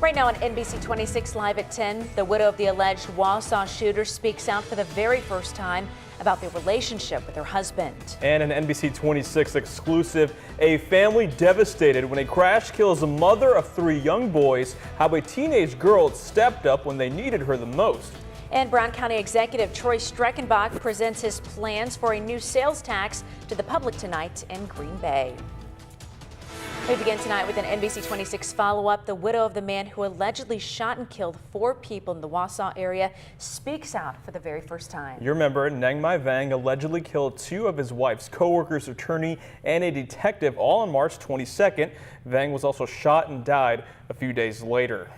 Right now on NBC 26 Live at 10, the widow of the alleged Wausau shooter speaks out for the very first time about their relationship with her husband. And an NBC 26 exclusive, a family devastated when a crash kills a mother of 3 young boys, how a teenage girl stepped up when they needed her the most. And Brown County Executive Troy Streckenbach presents his plans for a new sales tax to the public tonight in Green Bay. We begin tonight with an NBC 26 follow-up. The widow of the man who allegedly shot and killed 4 people in the Wausau area speaks out for the very first time. You remember, Nang Mai Vang allegedly killed 2 of his wife's co-workers, attorney, and a detective, all on March 22nd. Vang was also shot and died a few days later.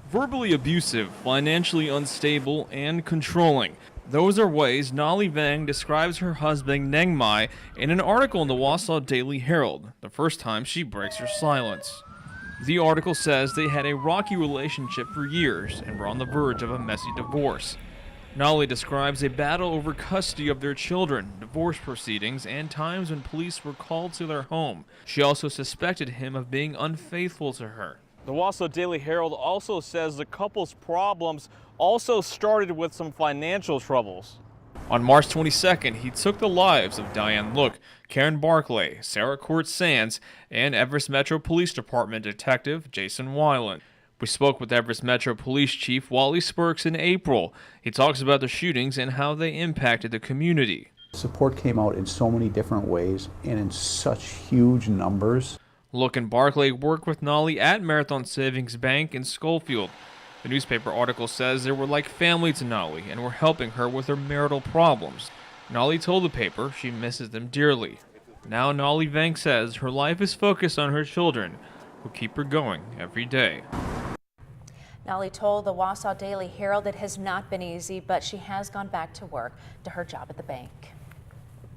Verbally abusive, financially unstable, and controlling. Those are ways Nolly Vang describes her husband Nang Mai in an article in the Wausau Daily Herald, the first time she breaks her silence. The article says they had a rocky relationship for years and were on the verge of a messy divorce. Nolly describes a battle over custody of their children, divorce proceedings, and times when police were called to their home. She also suspected him of being unfaithful to her. The Wausau Daily Herald also says the couple's problems also started with some financial troubles. On March 22nd, he took the lives of Diane Look, Karen Barclay, Sarah Court Sands, and Everest Metro Police Department Detective Jason Weiland. We spoke with Everest Metro Police Chief Wally Spurks in April. He talks about the shootings and how they impacted the community. Support came out in so many different ways and in such huge numbers. Look and Barclay worked with Nolly at Marathon Savings Bank in Schofield. The newspaper article says they were like family to Nolly and were helping her with her marital problems. Nolly told the paper she misses them dearly. Now Nolly Vang says her life is focused on her children, who keep her going every day. Nolly told the Wausau Daily Herald it has not been easy, but she has gone back to work to her job at the bank.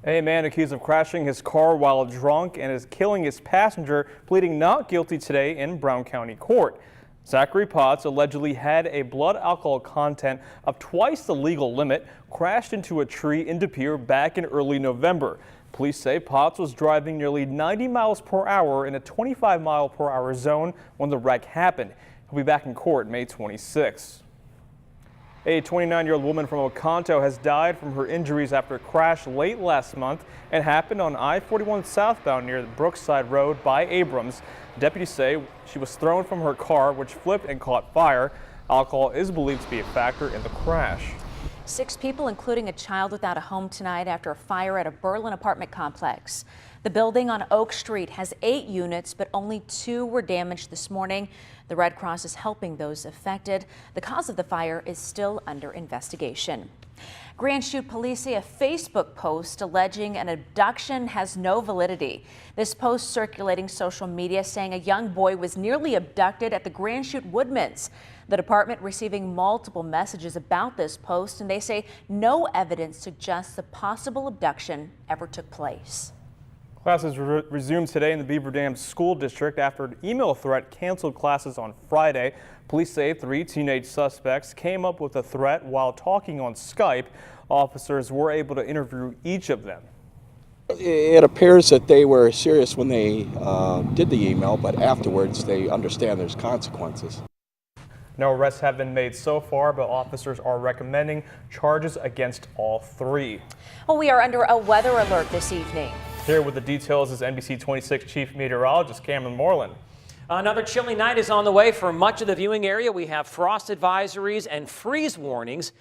A man accused of crashing his car while drunk and is killing his passenger pleading not guilty today in Brown County Court. Zachary Potts allegedly had a blood alcohol content of twice the legal limit, crashed into a tree in De Pere back in early November. Police say Potts was driving nearly 90 miles per hour in a 25-mile-per-hour zone when the wreck happened. He'll be back in court May 26. A 29-year-old woman from Oconto has died from her injuries after a crash late last month and happened on I-41 southbound near the Brookside Road by Abrams. Deputies say she was thrown from her car, which flipped and caught fire. Alcohol is believed to be a factor in the crash. 6 people, including a child, without a home tonight after a fire at a Berlin apartment complex. The building on Oak Street has 8 units, but only 2 were damaged this morning. The Red Cross is helping those affected. The cause of the fire is still under investigation. Grand Chute police say a Facebook post alleging an abduction has no validity. This post circulating social media saying a young boy was nearly abducted at the Grand Chute Woodman's. The department receiving multiple messages about this post, and they say no evidence suggests a possible abduction ever took place. Classes resumed today in the Beaver Dam School District after an email threat canceled classes on Friday. Police say 3 teenage suspects came up with a threat while talking on Skype. Officers were able to interview each of them. It appears that they were serious when they did the email, but afterwards they understand there's consequences. No arrests have been made so far, but officers are recommending charges against all 3. Well, we are under a weather alert this evening. Here with the details is NBC 26 Chief Meteorologist Cameron Moreland. Another chilly night is on the way for much of the viewing area. We have frost advisories and freeze warnings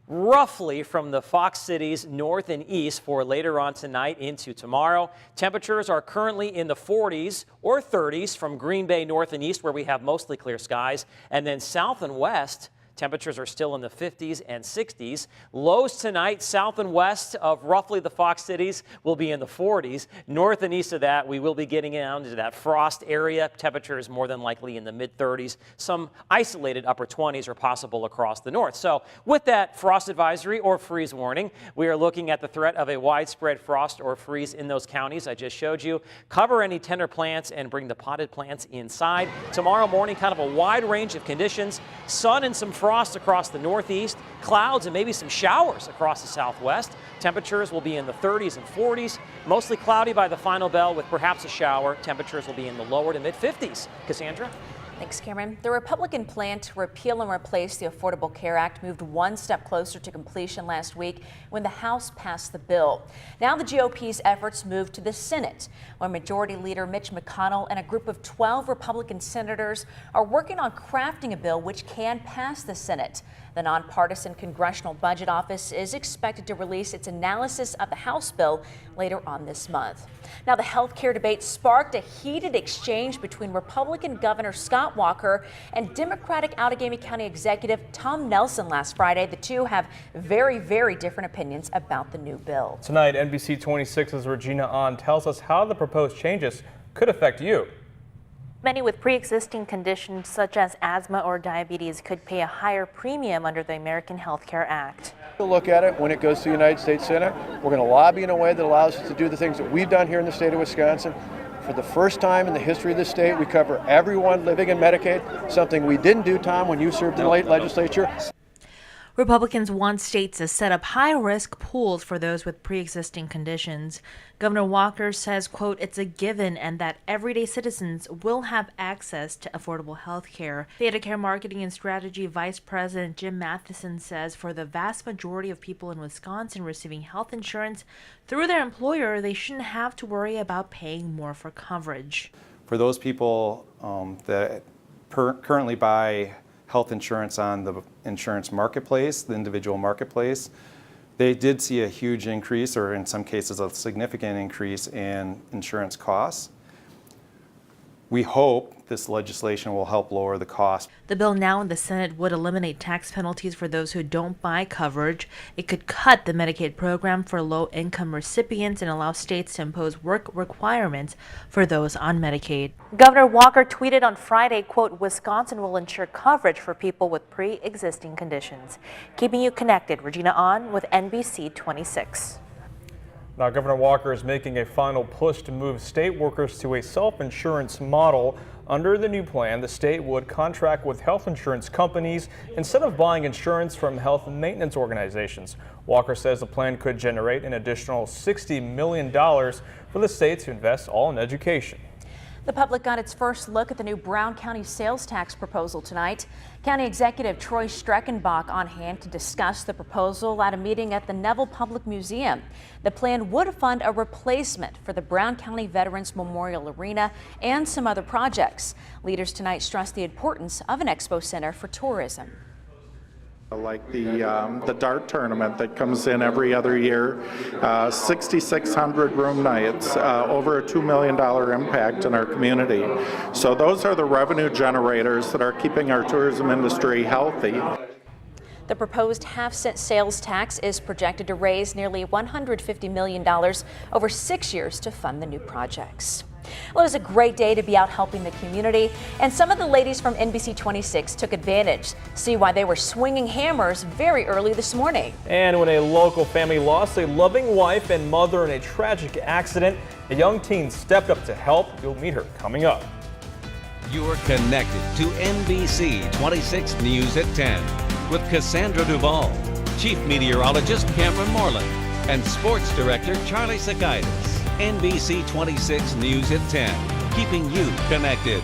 roughly from the Fox cities north and east for later on tonight into tomorrow. Temperatures are currently in the 40s or 30s from Green Bay north and east, where we have mostly clear skies, and then south and west. Temperatures are still in the 50s and 60s. Lows tonight, south and west of roughly the Fox cities, will be in the 40s. North and east of that, we will be getting down into that frost area. Temperatures more than likely in the mid-30s. Some isolated upper 20s are possible across the north. So with that frost advisory or freeze warning, we are looking at the threat of a widespread frost or freeze in those counties I just showed you. Cover any tender plants and bring the potted plants inside. Tomorrow morning, kind of a wide range of conditions. Sun and some frost across the northeast, clouds and maybe some showers across the southwest. Temperatures will be in the 30s and 40s, mostly cloudy by the final bell with perhaps a shower. Temperatures will be in the lower to mid 50s. Cassandra? Thanks, Cameron. The Republican plan to repeal and replace the Affordable Care Act moved one step closer to completion last week when the House passed the bill. Now the GOP's efforts moved to the Senate, where Majority Leader Mitch McConnell and a group of 12 Republican senators are working on crafting a bill which can pass the Senate. The nonpartisan Congressional Budget Office is expected to release its analysis of the House bill later on this month. Now, the health care debate sparked a heated exchange between Republican Governor Scott Walker and Democratic Allegheny County Executive Tom Nelson last Friday. The two have very, very different opinions about the new bill. Tonight, NBC 26's Regina Ahn tells us how the proposed changes could affect you. Many with pre-existing conditions such as asthma or diabetes could pay a higher premium under the American Health Care Act. We'll look at it when it goes to the United States Senate. We're going to lobby in a way that allows us to do the things that we've done here in the state of Wisconsin. For the first time in the history of the state, we cover everyone living in Medicaid, something we didn't do, Tom, when you served in the late legislature. Republicans want states to set up high-risk pools for those with pre-existing conditions. Governor Walker says, quote, it's a given and that everyday citizens will have access to affordable health care. TheaterCare Marketing and Strategy Vice President Jim Matheson says for the vast majority of people in Wisconsin receiving health insurance through their employer, they shouldn't have to worry about paying more for coverage. For those people that currently buy health insurance on the insurance marketplace, the individual marketplace, they did see a huge increase, or in some cases a significant increase in insurance costs. We hope this legislation will help lower the cost. The bill now in the Senate would eliminate tax penalties for those who don't buy coverage. It could cut the Medicaid program for low-income recipients and allow states to impose work requirements for those on Medicaid. Governor Walker tweeted on Friday, quote, Wisconsin will ensure coverage for people with pre-existing conditions. Keeping you connected, Regina Ahn with NBC 26. Now, Governor Walker is making a final push to move state workers to a self-insurance model. Under the new plan, the state would contract with health insurance companies instead of buying insurance from health maintenance organizations. Walker says the plan could generate an additional $60 million for the state to invest all in education. The public got its first look at the new Brown County sales tax proposal tonight. County Executive Troy Streckenbach on hand to discuss the proposal at a meeting at the Neville Public Museum. The plan would fund a replacement for the Brown County Veterans Memorial Arena and some other projects. Leaders tonight stressed the importance of an expo center for tourism. Like the dart tournament that comes in every other year, 6,600 room nights, over a $2 million impact in our community. So those are the revenue generators that are keeping our tourism industry healthy. The proposed half-cent sales tax is projected to raise nearly $150 million over 6 years to fund the new projects. Well, it was a great day to be out helping the community, and some of the ladies from NBC 26 took advantage. See why they were swinging hammers very early this morning. And when a local family lost a loving wife and mother in a tragic accident, a young teen stepped up to help. You'll meet her coming up. You're connected to NBC 26 News at 10 with Cassandra Duvall, Chief Meteorologist Cameron Moreland, and Sports Director Charlie Sakaitis. NBC 26 News at 10, keeping you connected.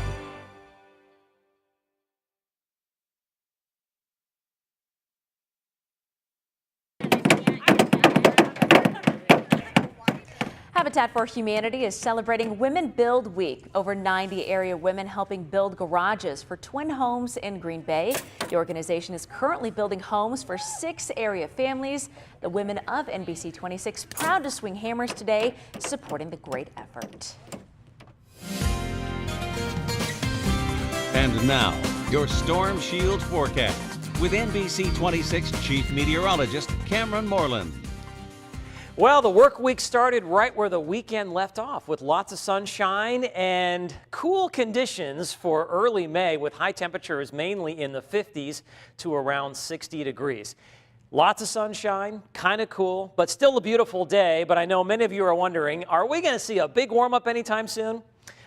Habitat for Humanity is celebrating Women Build Week. Over 90 area women helping build garages for twin homes in Green Bay. The organization is currently building homes for 6 area families. The women of NBC 26 proud to swing hammers today, supporting the great effort. And now, your Storm Shield forecast with NBC 26 Chief Meteorologist Cameron Moreland. Well, the work week started right where the weekend left off, with lots of sunshine and cool conditions for early May, with high temperatures mainly in the 50s to around 60 degrees. Lots of sunshine, kind of cool, but still a beautiful day. But I know many of you are wondering, are we going to see a big warm up anytime soon?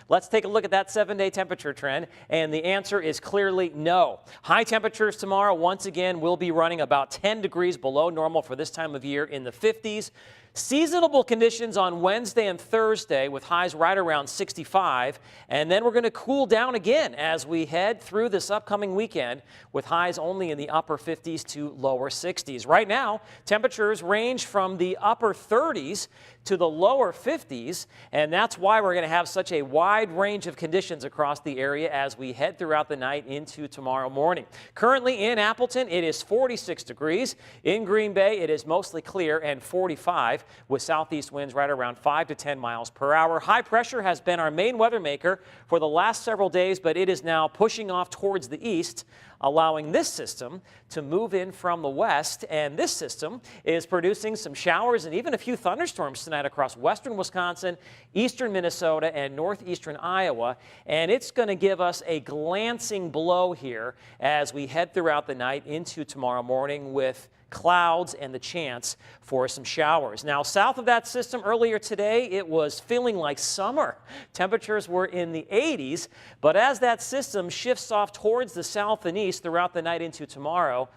Let's take a look at that 7-day temperature trend, and the answer is clearly no. High temperatures tomorrow once again will be running about 10 degrees below normal for this time of year in the 50s. Seasonable conditions on Wednesday and Thursday with highs right around 65, and then we're going to cool down again as we head through this upcoming weekend with highs only in the upper 50s to lower 60s. Right now, temperatures range from the upper 30s to the lower 50s, and that's why we're going to have such a wide range of conditions across the area as we head throughout the night into tomorrow morning. Currently in Appleton, it is 46 degrees. In Green Bay, it is mostly clear and 45 with southeast winds right around 5 to 10 miles per hour. High pressure has been our main weather maker for the last several days, but it is now pushing off towards the east, allowing this system to move in from the west, and this system is producing some showers and even a few thunderstorms tonight across western Wisconsin, eastern Minnesota, and northeastern Iowa, and it's going to give us a glancing blow here as we head throughout the night into tomorrow morning with clouds and the chance for some showers. Now, south of that system earlier today, it was feeling like summer. Temperatures were in the 80s, but as that system shifts off towards the south and east throughout the night into tomorrow,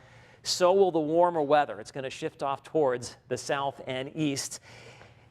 so will the warmer weather. It's going to shift off towards the south and east.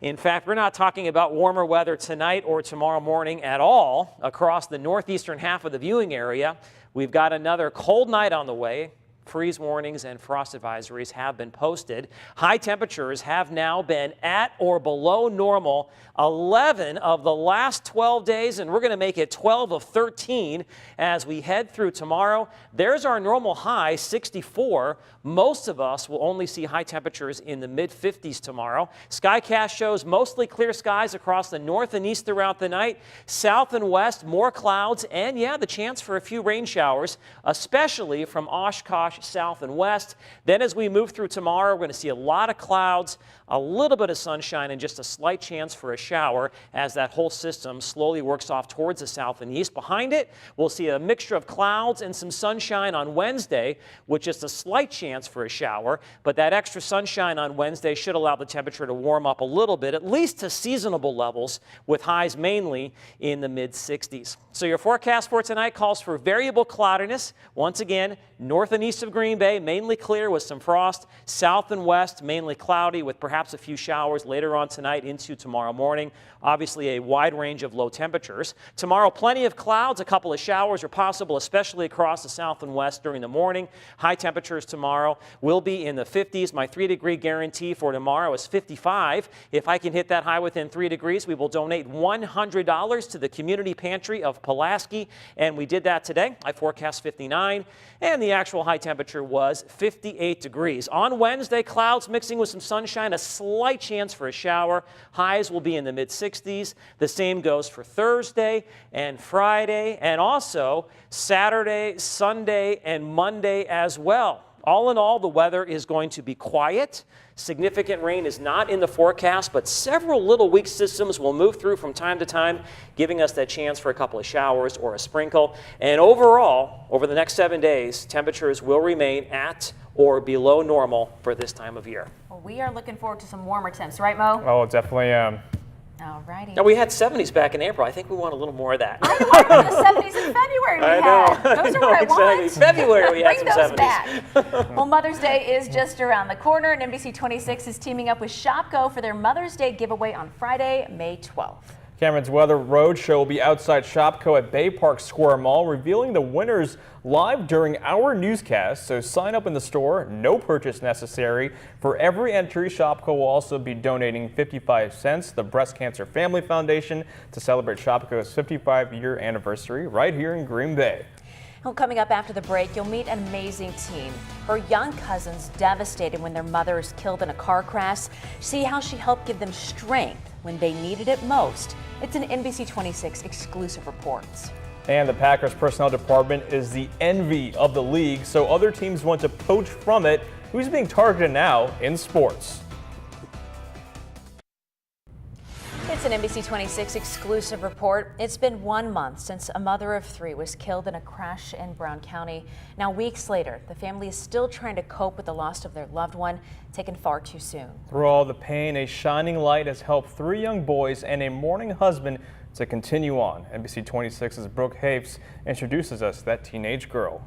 In fact, we're not talking about warmer weather tonight or tomorrow morning at all across the northeastern half of the viewing area. We've got another cold night on the way. Freeze warnings and frost advisories have been posted. High temperatures have now been at or below normal 11 of the last 12 days, and we're going to make it 12 of 13 as we head through tomorrow. There's our normal high, 64. Most of us will only see high temperatures in the mid-50s tomorrow. Skycast shows mostly clear skies across the north and east throughout the night. South and west, more clouds, and yeah, the chance for a few rain showers, especially from Oshkosh south and west. Then as we move through tomorrow, we're going to see a lot of clouds, a little bit of sunshine, and just a slight chance for a shower as that whole system slowly works off towards the south and east. Behind it, we'll see a mixture of clouds and some sunshine on Wednesday with just a slight chance for a shower. But that extra sunshine on Wednesday should allow the temperature to warm up a little bit, at least to seasonable levels, with highs mainly in the mid-60s. So your forecast for tonight calls for variable cloudiness. Once again, north and east of Green Bay, mainly clear with some frost. South and west, mainly cloudy with perhaps a few showers later on tonight into tomorrow morning. Obviously, a wide range of low temperatures. Tomorrow, plenty of clouds. A couple of showers are possible, especially across the south and west during the morning. High temperatures tomorrow will be in the 50s. My 3-degree guarantee for tomorrow is 55. If I can hit that high within 3 degrees, we will donate $100 to the community pantry of Pulaski, and we did that today. I forecast 59, and the actual high temperature was 58 degrees. On Wednesday, clouds mixing with some sunshine, a slight chance for a shower. Highs will be in the mid-60s. The same goes for Thursday and Friday, and also Saturday, Sunday, and Monday as well. All in all, the weather is going to be quiet. Significant rain is not in the forecast, but several little weak systems will move through from time to time, giving us that chance for a couple of showers or a sprinkle. And overall, over the next 7 days, temperatures will remain at or below normal for this time of year. Well, we are looking forward to some warmer temps, right, Mo? Oh, definitely am. All righty. Now, we had 70s back in April. I think we want a little more of that. I like the 70s in February we had. Those are what I want. February we had some 70s. Bring those back. Well, Mother's Day is just around the corner, and NBC 26 is teaming up with Shopko for their Mother's Day giveaway on Friday, May 12th. Cameron's Weather Roadshow will be outside Shopko at Bay Park Square Mall, revealing the winners live during our newscast. So sign up in the store, no purchase necessary. For every entry, Shopko will also be donating 55 cents to the Breast Cancer Family Foundation to celebrate Shopko's 55-year anniversary right here in Green Bay. Well, coming up after the break, you'll meet an amazing teen. Her young cousin's devastated when their mother is killed in a car crash. See how she helped give them strength when they needed it most. It's an NBC 26 exclusive report. And the Packers personnel department is the envy of the league, so other teams want to poach from it. Who's being targeted now in sports? It's an NBC 26 exclusive report. It's been 1 month since a mother of 3 was killed in a crash in Brown County. Now, weeks later, the family is still trying to cope with the loss of their loved one, taken far too soon. Through all the pain, a shining light has helped 3 young boys and a mourning husband to continue on. NBC 26's Brooke Hafes introduces us to that teenage girl.